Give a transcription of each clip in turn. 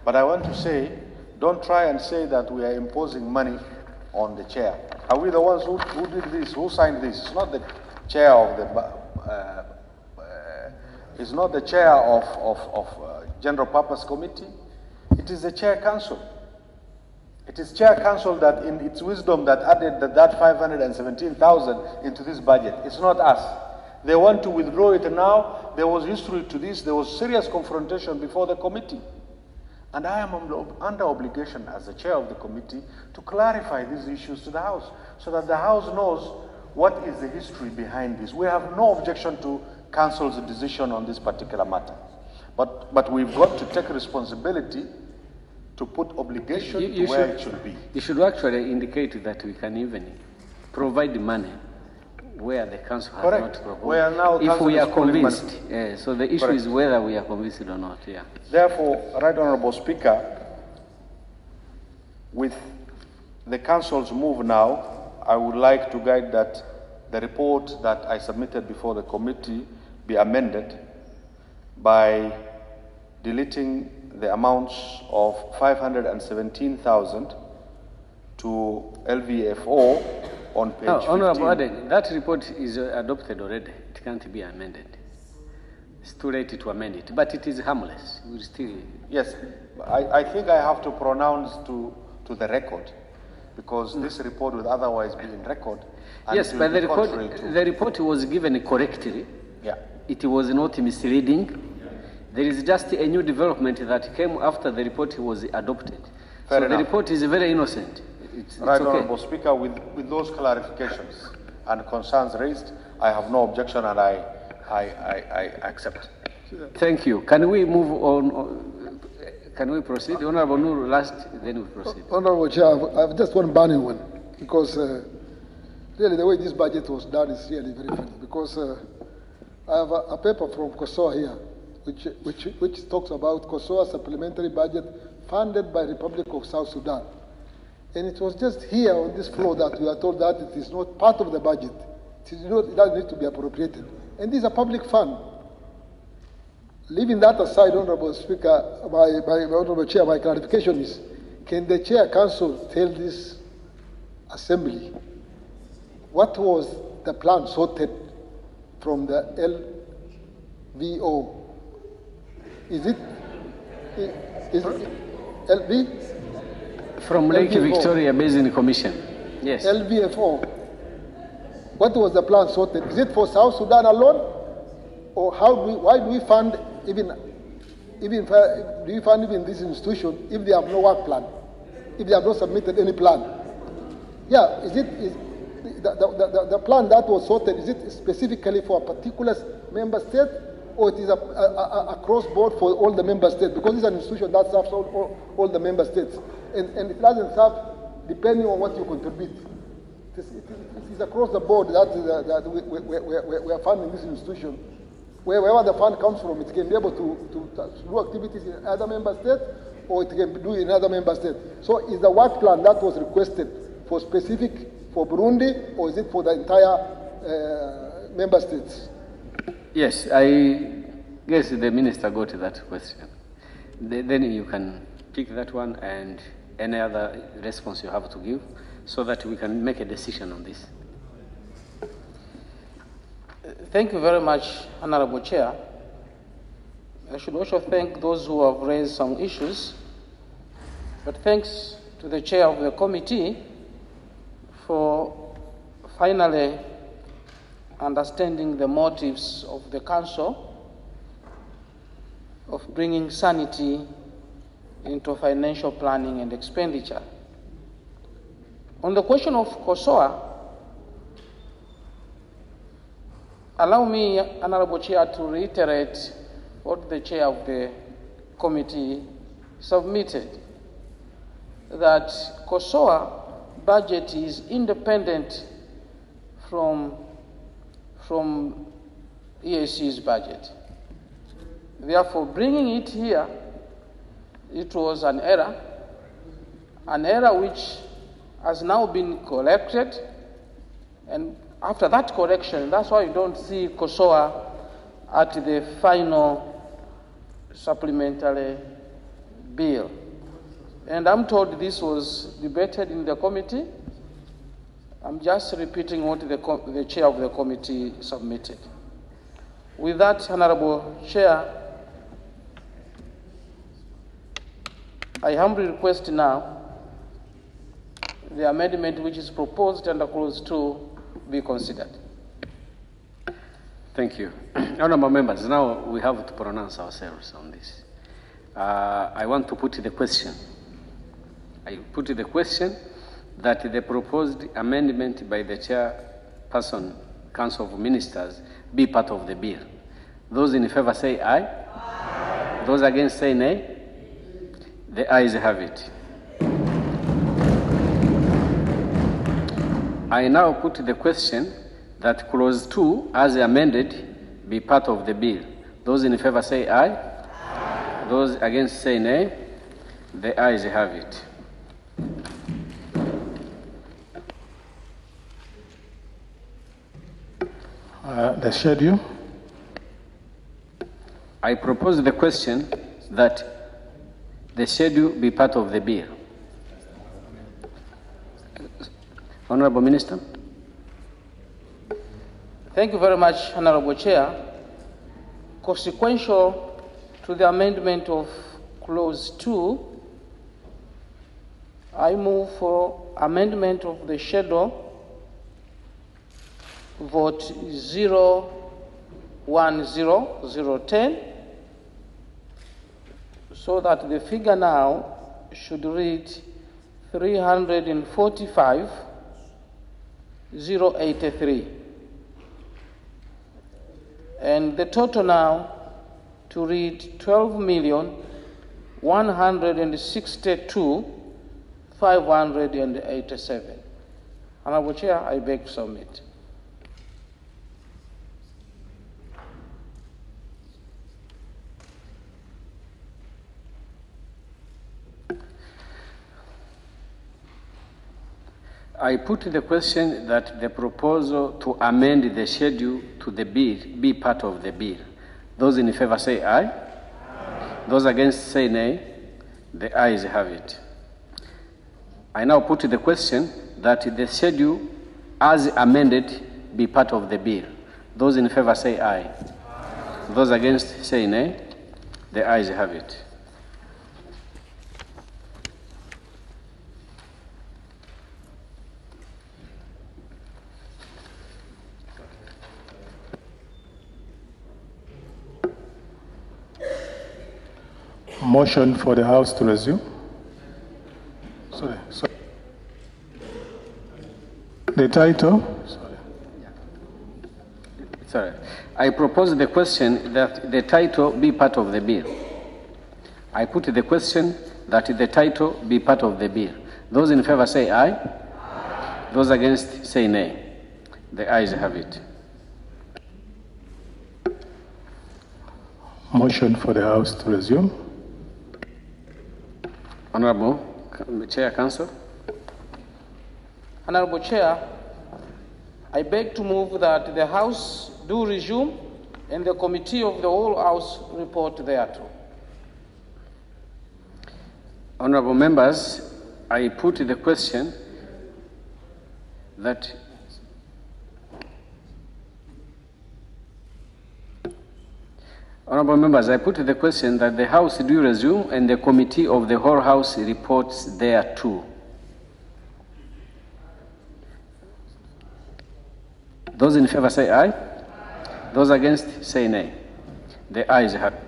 But I want to say, don't try and say that we are imposing money on the chair. Are we the ones who did this, who signed this? It's not the chair of the, it's not the chair of General Purpose Committee. It is the Chair Council. It is Chair Council that in its wisdom that added that 517,000 into this budget. It's not us. They want to withdraw it now. There was history to this. There was serious confrontation before the committee. And I am under obligation as the chair of the committee to clarify these issues to the House so that the House knows what is the history behind this. We have no objection to Council's decision on this particular matter. But we've got to take responsibility to put obligation to where it should be. You should actually indicate that we can even provide the money where the council has not proposed. Where now if we are convinced. So the issue is whether we are convinced or not. Yeah. Therefore, Right Honourable Speaker, with the council's move now, I would like to guide that the report that I submitted before the committee be amended by deleting the amounts of 517,000 to LVFO on page 15. Honourable Aden, that report is adopted already. It can't be amended. It's too late to amend it, but it is harmless. We'll still... Yes, I think I have to pronounce to the record, because this report would otherwise be in record. Yes, but the report was given correctly. Yeah. It was not misleading. There is just a new development that came after the report was adopted. Fair enough. The report is very innocent. Right, okay. Honourable Speaker, with those clarifications and concerns raised, I have no objection and I accept. Thank you. Can we move on? Can we proceed? Honourable Nur last, then we proceed. Honourable Chair, I have just one burning one, because really the way this budget was done is really very funny, because I have a paper from COSOA here, which talks about COSOA supplementary budget funded by Republic of South Sudan. And it was just here on this floor that we are told that it is not part of the budget. It doesn't need to be appropriated. And this is a public fund. Leaving that aside, Honourable Speaker, Honourable Chair, my clarification is, can the Chair Council tell this Assembly what was the plan sorted from the LVO? Is it LV? From Lake LVO. Victoria Basin Commission. Yes. LVFO. What was the plan sorted? Is it for South Sudan alone? Or why do we fund even this institution if they have no work plan? If they have not submitted any plan? Yeah, is the plan that was sorted, is it specifically for a particular member state, or it is a cross-board for all the member states? Because it's an institution that serves all the member states. And it doesn't serve depending on what you contribute. It is across the board that we are funding this institution. Wherever the fund comes from, it can be able to do activities in other member states, or it can do in other member states. So is the work plan that was requested for specific for Burundi, or is it for the entire member states? Yes, I guess the minister got that question. Then you can pick that one and any other response you have to give so that we can make a decision on this. Thank you very much, Honourable Chair. I should also thank those who have raised some issues, but thanks to the chair of the committee for finally understanding the motives of the council of bringing sanity into financial planning and expenditure. On the question of COSOA, allow me, Honourable Chair, to reiterate what the chair of the committee submitted, that COSOA budget is independent from EAC's budget. Therefore, bringing it here, it was an error which has now been corrected, and after that correction, that's why you don't see COSOA at the final supplementary bill. And I'm told this was debated in the committee. I'm just repeating what the chair of the committee submitted. With that, Honorable Chair, I humbly request now the amendment which is proposed under Clause 2 be considered. Thank you. Honorable members, now we have to pronounce ourselves on this. I want to put the question. I put the question that the proposed amendment by the chairperson, Council of Ministers, be part of the bill. Those in favor say aye. Aye. Those against say nay. The ayes have it. I now put the question that Clause 2, as amended, be part of the bill. Those in favor say aye. Aye. Those against say nay. The ayes have it. The schedule. I propose the question that the schedule be part of the bill. Honorable Minister. Thank you very much, Honorable Chair. Consequential to the amendment of Clause 2, I move for amendment of the schedule vote 010010 so that the figure now should read 345,083, and the total now to read 12,162,587. Honorable Chair, I beg to submit. I put the question that the proposal to amend the schedule to the bill be part of the bill. Those in favor say aye. Aye. Those against say nay. The ayes have it. I now put the question that the schedule as amended be part of the bill. Those in favor say aye. Aye. Those against say nay. The ayes have it. Motion for the House to resume. Sorry. The title. Sorry. I propose the question that the title be part of the bill. I put the question that the title be part of the bill. Those in favor say aye. Aye. Those against say nay. The ayes have it. Motion for the House to resume. Honorable Chair, Council. Honorable Chair, I beg to move that the House do resume and the Committee of the whole House report thereto. Honorable members, I put the question that Honorable members, I put the question that the House do resume and the Committee of the whole House reports thereto. Those in favor say aye. Aye. Those against say nay. The ayes have it.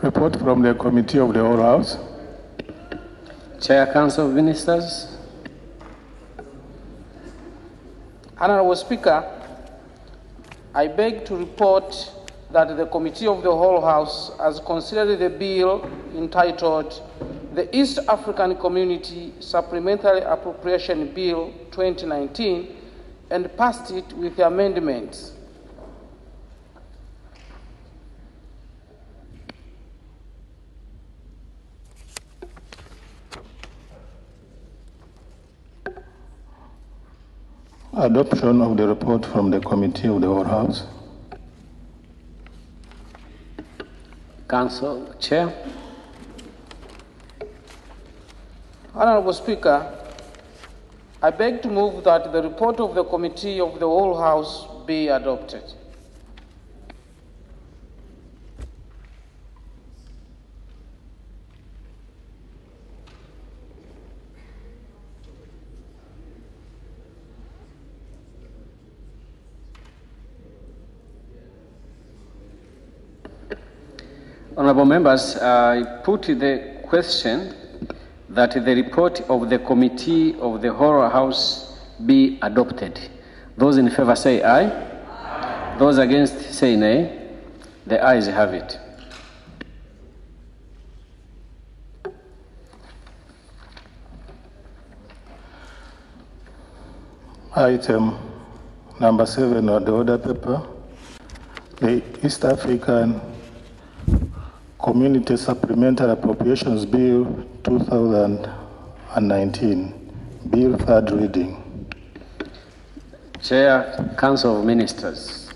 Report from the Committee of the Whole House. Chair, Council of Ministers. Honorable Speaker, I beg to report that the Committee of the Whole House has considered the bill entitled the East African Community Supplementary Appropriation Bill 2019 and passed it with amendments. Adoption of the report from the Committee of the Whole House. Council Chair. Honorable Speaker, I beg to move that the report of the Committee of the Whole House be adopted. Honorable members, I put the question that the report of the Committee of the Whole House be adopted. Those in favor say aye. Aye. Those against say nay. The ayes have it. Item number 7 on the order paper, the East African Community Supplementary Appropriations Bill 2019, Bill third reading. Chair, Council of Ministers.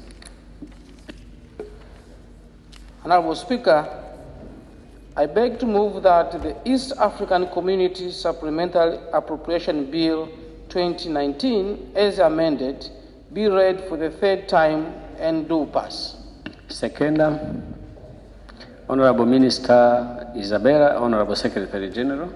Honorable Speaker, I beg to move that the East African Community Supplementary Appropriation Bill 2019, as amended, be read for the third time and do pass. Second, Honorable Minister Isabella, Honorable Secretary General.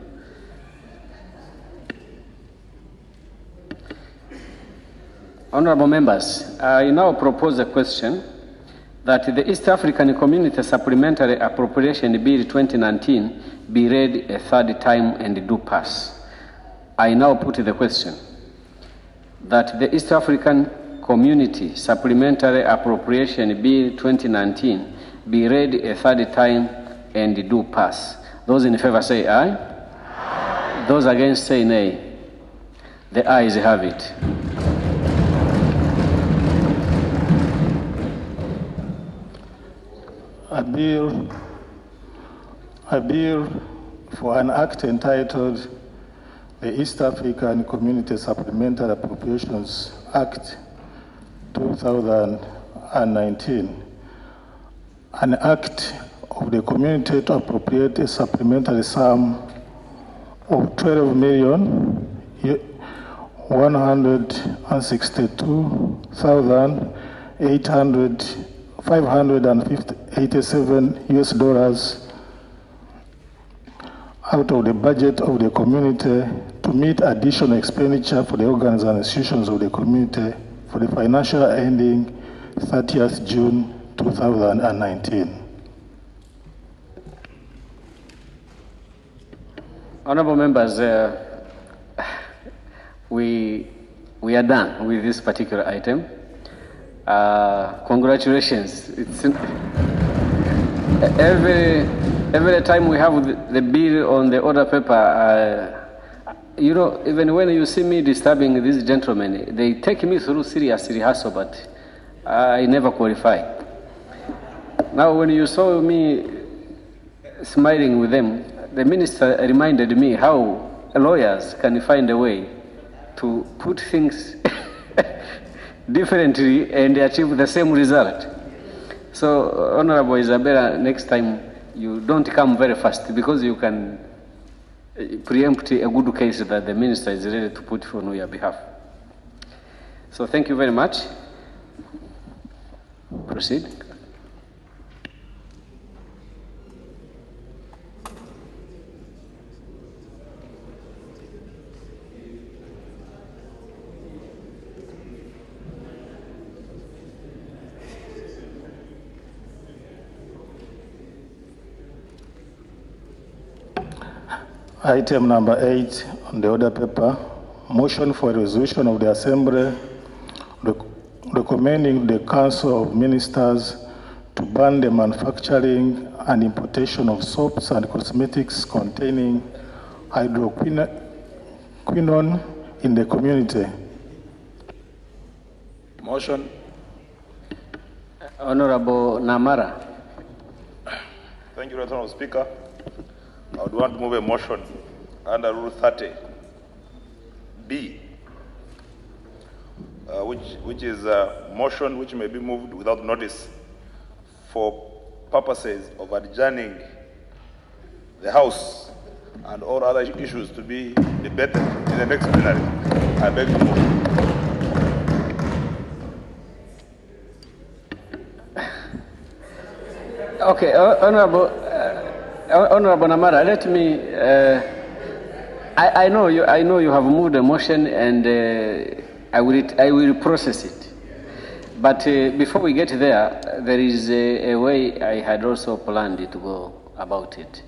Honorable members, I now propose a question that the East African Community Supplementary Appropriation Bill 2019 be read a third time and do pass. I now put the question that the East African Community Supplementary Appropriation Bill 2019 be read a third time and do pass. Those in favor say aye. Aye. Those against say nay. The ayes have it. A bill for an act entitled the East African Community Supplementary Appropriations Act 2019, an act of the community to appropriate a supplementary sum of 12,162,587 US dollars out of the budget of the community to meet additional expenditure for the organs and institutions of the community for the financial year ending 30th June 2019. Honorable members, we are done with this particular item. Congratulations. It's every time we have the bill on the order paper, you know, even when you see me disturbing these gentlemen, they take me through serious rehearsal, but I never qualify. Now, when you saw me smiling with them, the minister reminded me how lawyers can find a way to put things differently and achieve the same result. So, Honorable Isabella, next time you don't come very fast because you can preempt a good case that the minister is ready to put on your behalf. So, thank you very much. Proceed. Item number 8 on the order paper, motion for a resolution of the Assembly recommending the Council of Ministers to ban the manufacturing and importation of soaps and cosmetics containing hydroquinone in the community. Motion. Honorable Namara. Thank you, Honorable Speaker. I would want to move a motion under Rule 30B, which is a motion which may be moved without notice for purposes of adjourning the House and all other issues to be debated in the next plenary. I beg to move. Okay, Honorable Namara, let me. I know you have moved a motion, and I will process it. But before we get there, there is a way I had also planned to go about it.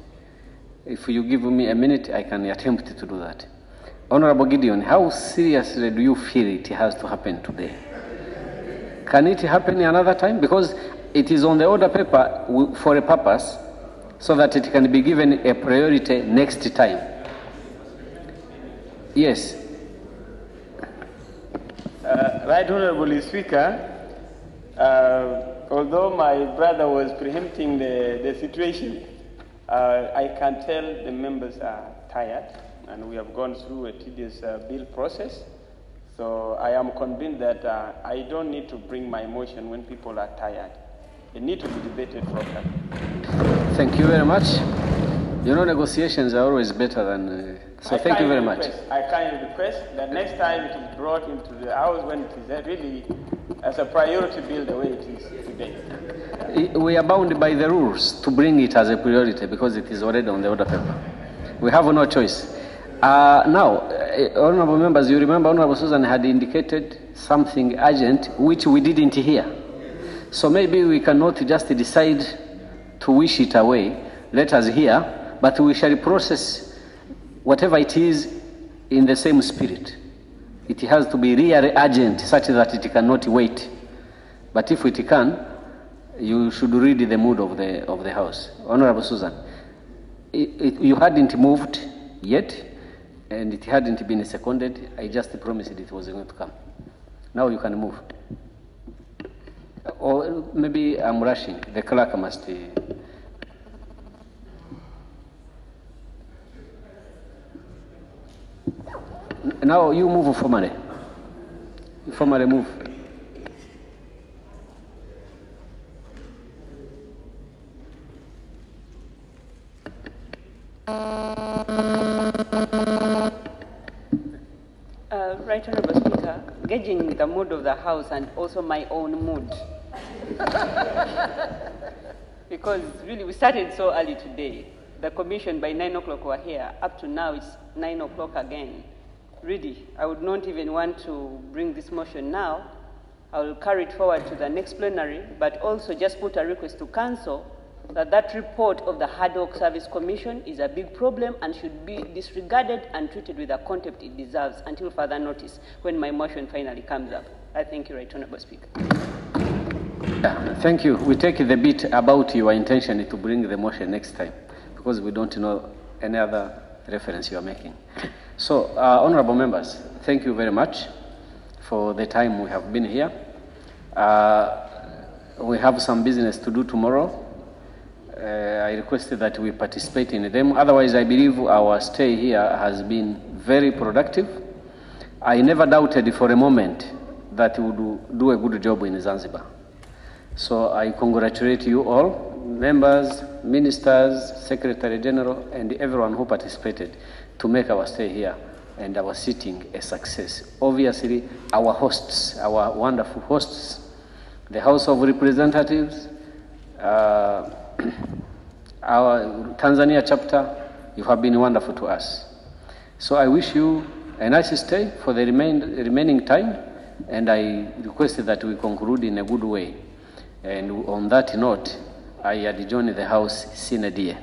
If you give me a minute, I can attempt to do that. Honorable Gideon, how seriously do you feel it has to happen today? Can it happen another time? Because it is on the order paper for a purpose, so that it can be given a priority next time. Yes. Right Honorable Speaker, although my brother was preempting the situation, I can tell the members are tired, and we have gone through a tedious bill process. So I am convinced that I don't need to bring my motion when people are tired. It needs to be debated properly. Thank you very much. You know, negotiations are always better than... so thank you very much. I kindly request that next time it is brought into the House when it is really as a priority bill the way it is today. We are bound by the rules to bring it as a priority because it is already on the order paper. We have no choice. Now, honorable members, you remember Honorable Susan had indicated something urgent which we didn't hear. So maybe we cannot just decide to wish it away. Let us hear, but we shall process whatever it is in the same spirit. It has to be really urgent such that it cannot wait. But if it can, you should read the mood of the House. Honorable Susan, you hadn't moved yet, and it hadn't been seconded. I just promised it was going to come. Now you can move. Or maybe I'm rushing. The clerk must... Now you move formally. Formally move. Right Honorable Speaker, gauging the mood of the House and also my own mood. Because really we started so early today. The commission by 9 o'clock were here. Up to now it's 9 o'clock again. Really, I would not even want to bring this motion now. I will carry it forward to the next plenary, but also just put a request to Council that report of the Hard Work Service Commission is a big problem and should be disregarded and treated with the contempt it deserves until further notice when my motion finally comes up. I thank you, Right Honorable Speaker. Thank you. We take the bit about your intention to bring the motion next time because we don't know any other reference you are making. So, honorable members, thank you very much for the time we have been here. We have some business to do tomorrow. I requested that we participate in them. Otherwise, I believe our stay here has been very productive. I never doubted for a moment that we would do a good job in Zanzibar. So I congratulate you all, members, ministers, Secretary General, and everyone who participated to make our stay here and our sitting a success. Obviously, our hosts, our wonderful hosts, the House of Representatives, our Tanzania chapter, you have been wonderful to us. So I wish you a nice stay for the remaining time, and I request that we conclude in a good way. And on that note, I adjourn the House sine die.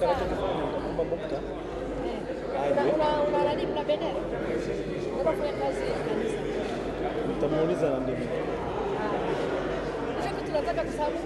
nitakachokifanya nitamwomba Mukta aje. Una bendera? Unafanya kazi ya kanisa. Nitamuuliza na ndivyo. Tunataka kusabu